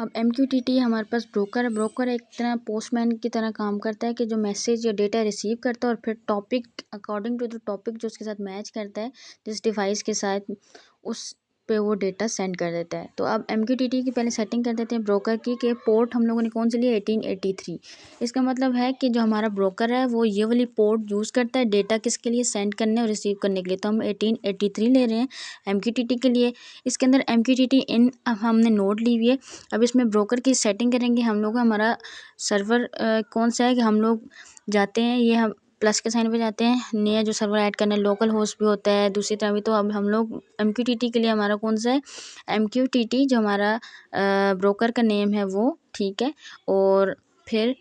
अब MQTT हमारे पास broker है। ब्रोकर एक तरह पोस्टमैन की तरह काम करता है कि जो मैसेज या डेटा रिसीव करता है और फिर topic according to the topic जो उसके साथ मैच करता है जिस डिवाइस के साथ, उस पे वो डेटा सेंड कर देता है। तो अब MQTT की पहले सेटिंग कर देते हैं ब्रोकर की कि पोर्ट हम लोगों ने कौन सी लिया 1883। इसका मतलब है कि जो हमारा ब्रोकर है वो ये वाली पोर्ट यूज़ करता है डेटा किसके लिए, सेंड करने और रिसीव करने के लिए। तो हम 1883 ले रहे हैं MQTT के लिए। इसके अंदर MQTT इन हमने नोड ली हुई है। अब इसमें ब्रोकर की सेटिंग करेंगे हम लोग। हमारा सर्वर कौन सा है कि हम लोग जाते हैं, ये हम प्लस के साइन पे जाते हैं, नया जो सर्वर ऐड करना है, लोकल होस्ट भी होता है दूसरी तरह भी। तो अब हम लोग MQTT के लिए हमारा कौन सा है, MQTT जो हमारा ब्रोकर का नेम है वो, ठीक है। और फिर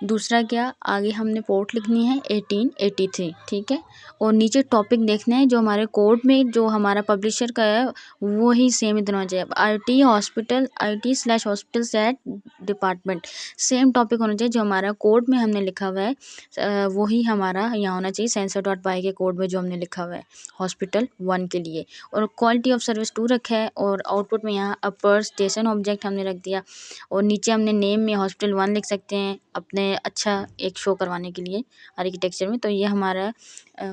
दूसरा क्या, आगे हमने पोर्ट लिखनी है 1883, ठीक है। और नीचे टॉपिक देखना है जो हमारे कोड में जो हमारा पब्लिशर का है वो ही सेम इतना होना चाहिए। IT हॉस्पिटल IT/हॉस्पिटल सेट डिपार्टमेंट, सेम टॉपिक होना चाहिए जो हमारा कोड में हमने लिखा हुआ है वही हमारा यहाँ होना चाहिए sensor.py के कोड में जो हमने लिखा हुआ है हॉस्पिटल 1 के लिए। और क्वालिटी ऑफ सर्विस 2 रखा है और आउटपुट में यहाँ अपर स्टेशन ऑब्जेक्ट हमने रख दिया। और नीचे हमने नेम में हॉस्पिटल 1 लिख सकते हैं अपने अच्छा एक शो करवाने के लिए आर्किटेक्चर में। तो ये हमारा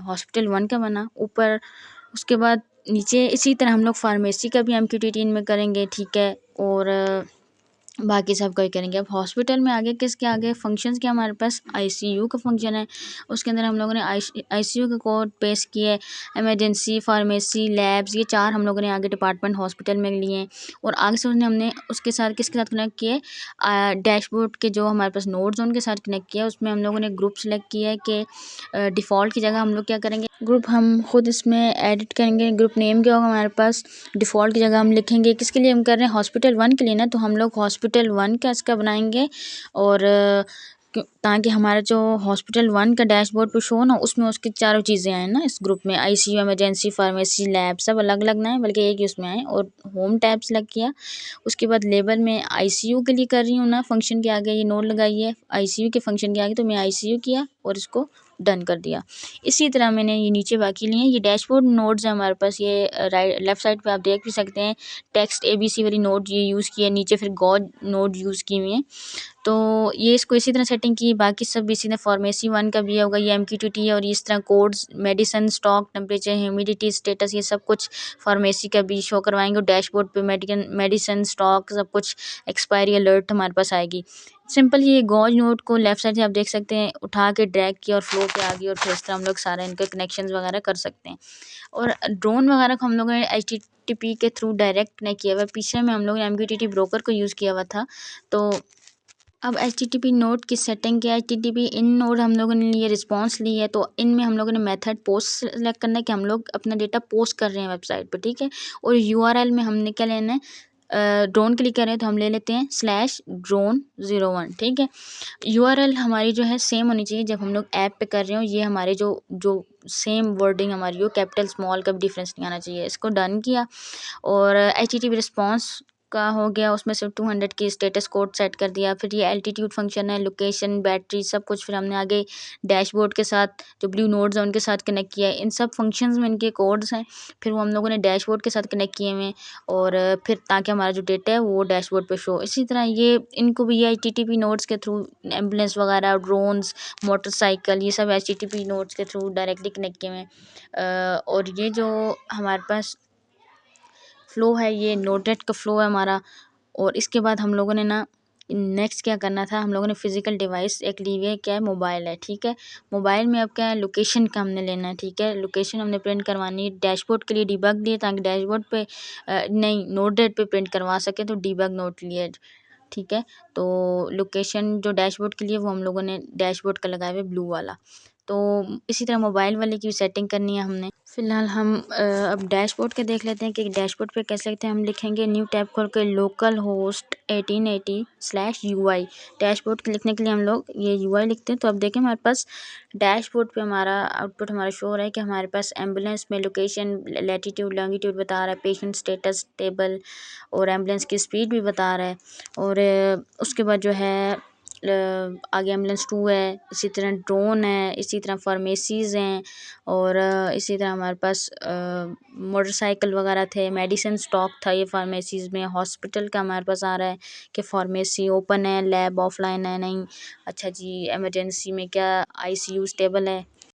हॉस्पिटल 1 का बना ऊपर। उसके बाद नीचे इसी तरह हम लोग फार्मेसी का भी MQTT में करेंगे, ठीक है। और बाकी सब का ही करेंगे। अब हॉस्पिटल में आगे किसके आगे फंक्शंस के हमारे पास ICU का फंक्शन है। उसके अंदर हम लोगों ने ICU का कोड पेस्ट किया है। इमरजेंसी, फार्मेसी, लैब्स, ये 4 हम लोगों ने आगे डिपार्टमेंट हॉस्पिटल में लिए हैं। और आगे से हमने उसके साथ किसके साथ कनेक्ट किया है, डैशबोर्ड के जो हमारे पास नोड्स हैं उनके साथ कनेक्ट किया है। उसमें हम लोगों ने ग्रुप सेलेक्ट किया है कि डिफ़ॉल्ट की जगह हम लोग क्या करेंगे, ग्रुप हम खुद इसमें एडिट करेंगे। ग्रुप नेम क्या होगा हमारे पास, डिफ़ॉल्ट की जगह हम लिखेंगे किसके लिए हम कर रहे हैं, हॉस्पिटल 1 के लिए ना। तो हम लोग हॉस्पिटल 1 का इसका बनाएंगे। और ताकि हमारा जो हॉस्पिटल 1 का डैशबोर्ड पे शो ना उसमें उसकी चारों चीज़ें आए ना इस ग्रुप में, ICU, इमरजेंसी, फार्मेसी, लैब सब अलग अलग ना है बल्कि एक ही उसमें आए। और होम टैब सेलेक्ट किया। उसके बाद लेबल में ICU के लिए कर रही हूँ ना, फंक्शन के आगे ये नोड लगाई है ICU के फंक्शन के आगे, तो मैं ICU किया और इसको डन कर दिया। इसी तरह मैंने ये नीचे बाकी लिए हैं। ये डैशबोर्ड नोड्स हैं हमारे पास, ये राइट लेफ़्ट साइड पे आप देख भी सकते हैं। टेक्स्ट ABC वाली नोड ये यूज़ किया, नीचे फिर गॉड नोड यूज़ की हुई है। तो ये इसको इसी तरह सेटिंग की। बाकी सब इसी तरह फार्मेसी 1 का भी होगा, ये MQTT है। और इस तरह codes, medicine, stock, temperature, humidity, status, ये सब कुछ फार्मेसी का भी शो करवाएंगे। और डैशबोर्ड पे मेडिसिन, स्टॉक, सब कुछ एक्सपायरी अलर्ट हमारे पास आएगी। सिंपल ये गॉज नोड को लेफ्ट साइड से आप देख सकते हैं, उठा के ड्रैग किया और फ्लो पे आ गई। और फिर इस तरह हम लोग सारे इनके कनेक्शंस वगैरह कर सकते हैं। और ड्रोन वगैरह को हम लोगों ने HTTP के थ्रू डायरेक्ट नहीं किया हुआ, पीछे में हम लोग ने MQTT ब्रोकर को यूज़ किया हुआ था। तो अब HTTP नोड की सेटिंग क्या है, HTTP इन नोड हम लोगों ने लिए, रिस्पॉन्स ली है। तो इनमें हम लोगों ने मेथड पोस्ट सेलेक्ट करना है कि हम लोग अपना डेटा पोस्ट कर रहे हैं वेबसाइट पर, ठीक है। और URL में हमने क्या लेना है, ड्रोन के लिए कर रहे हैं तो हम ले लेते हैं /drone01, ठीक है। URL हमारी जो है सेम होनी चाहिए जब हम लोग ऐप पे कर रहे हो। ये हमारे जो जो सेम वर्डिंग हमारी हो, कैपिटल स्मॉल का भी डिफरेंस नहीं आना चाहिए। इसको डन किया। और HTTP रिस्पॉन्स का हो गया, उसमें से 200 की स्टेटस कोड सेट कर दिया। फिर ये एल्टीट्यूड फंक्शन है, लोकेशन, बैटरी, सब कुछ। फिर हमने आगे डैशबोर्ड के साथ जो ब्लू नोड्स हैं उनके साथ कनेक्ट किया है। इन सब फंक्शंस में इनके कोड्स हैं। फिर वो हम लोगों ने डैशबोर्ड के साथ कनेक्ट किए हुए हैं। और फिर ताकि हमारा जो डेटा है वो डैशबोर्ड पे शो। इसी तरह ये इनको भी ये HTTP नोड्स के थ्रू एम्बुलेंस वगैरह, ड्रोन्स, मोटरसाइकिल, ये सब HTTP नोड्स के थ्रू डायरेक्टली कनेक्ट किए हुए हैं। और ये जो हमारे पास फ़्लो है ये नोड-रेड का फ़्लो है हमारा। और इसके बाद हम लोगों ने ना नेक्स्ट क्या करना था, हम लोगों ने फिज़िकल डिवाइस एक ली हुई है, क्या है, मोबाइल है, ठीक है। मोबाइल में अब क्या है, लोकेशन का हमने लेना है, ठीक है। लोकेशन हमने प्रिंट करवानी है डैशबोर्ड के लिए, डीबग लिए ताकि डैशबोर्ड पे नहीं नोड-रेड पे प्रिंट करवा सके, तो डीबग नोट लिए, ठीक है। तो लोकेशन जो डैशबोर्ड के लिए वो हम लोगों ने डैशबोर्ड का लगाया हुआ है ब्लू वाला। तो इसी तरह मोबाइल वाले की भी सेटिंग करनी है हमने। फ़िलहाल हम अब डैशबोर्ड के देख लेते हैं कि डैशबोर्ड पे कैसे लिखते हैं। हम लिखेंगे न्यू टैब खोल के लोकल होस्ट 1880/UI। डैशबोर्ड के लिखने के लिए हम लोग ये UI लिखते हैं। तो अब देखें हमारे पास डैशबोर्ड पे हमारा आउटपुट हमारा शो हो रहा है कि हमारे पास एम्बुलेंस में लोकेशन, लैटीट्यूड, लॉन्गिट्यूड बता रहा है, पेशेंट स्टेटस टेबल और एम्बुलेंस की स्पीड भी बता रहा है। और उसके बाद जो है आगे एम्बुलेंस 2 है, इसी तरह ड्रोन है, इसी तरह फार्मेसीज़ हैं और इसी तरह हमारे पास मोटरसाइकिल वगैरह थे, मेडिसिन स्टॉक था ये फार्मेसीज़ में। हॉस्पिटल का हमारे पास आ रहा है कि फार्मेसी ओपन है, लैब ऑफलाइन है नहीं। अच्छा जी, इमरजेंसी में क्या आईसीयू स्टेबल है।